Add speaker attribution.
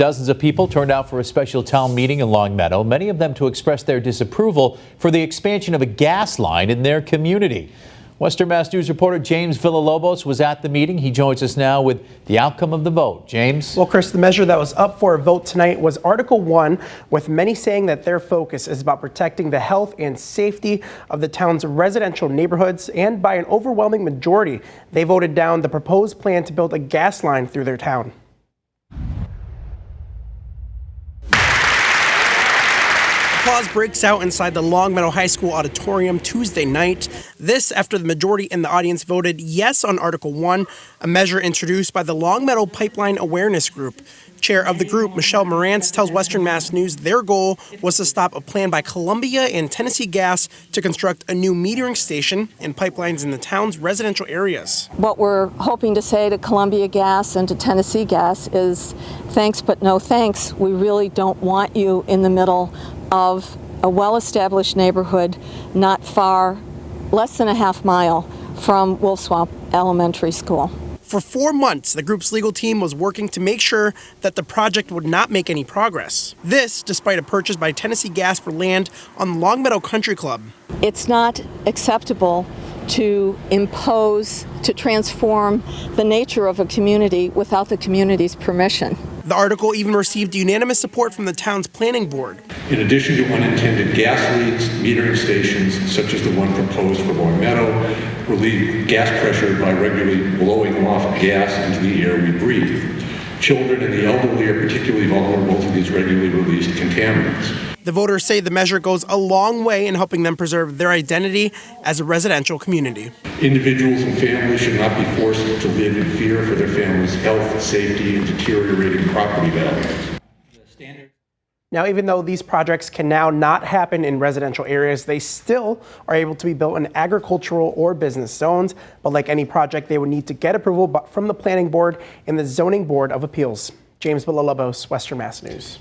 Speaker 1: Dozens of people turned out for a special town meeting in Longmeadow, many of them to express their disapproval for the expansion of a gas line in their community. Western Mass News reporter James Villalobos was at the meeting. He joins us now with the outcome of the vote. James?
Speaker 2: Well, Chris, the measure that was up for a vote tonight was Article 1, with many saying that their focus is about protecting the health and safety of the town's residential neighborhoods, and by an overwhelming majority, they voted down the proposed plan to build a gas line through their town. Applause breaks out inside the Longmeadow High School auditorium Tuesday night. This after the majority in the audience voted yes on Article 1, a measure introduced by the Longmeadow Pipeline Awareness Group. Chair of the group, Michelle Morantz, tells Western Mass News their goal was to stop a plan by Columbia and Tennessee Gas to construct a new metering station and pipelines in the town's residential areas.
Speaker 3: What we're hoping to say to Columbia Gas and to Tennessee Gas is thanks but no thanks. We really don't want you in the middle of a well-established neighborhood not far, less than a half mile from Wolf Swamp Elementary School.
Speaker 2: For 4 months, the group's legal team was working to make sure that the project would not make any progress. This, despite a purchase by Tennessee Gas for land on the Longmeadow Country Club.
Speaker 3: It's not acceptable to impose, to transform the nature of a community without the community's permission.
Speaker 2: The article even received unanimous support from the town's planning board.
Speaker 4: In addition to unintended gas leaks, metering stations, such as the one proposed for Longmeadow, relieve gas pressure by regularly blowing off gas into the air we breathe. Children and the elderly are particularly vulnerable to these regularly released contaminants.
Speaker 2: The voters say the measure goes a long way in helping them preserve their identity as a residential community.
Speaker 4: Individuals and families should not be forced to live in fear for their family's health, safety, and deteriorating property values.
Speaker 2: Now, even though these projects can now not happen in residential areas, they still are able to be built in agricultural or business zones. But like any project, they would need to get approval from the Planning Board and the Zoning Board of Appeals. James Villalobos, Western Mass News.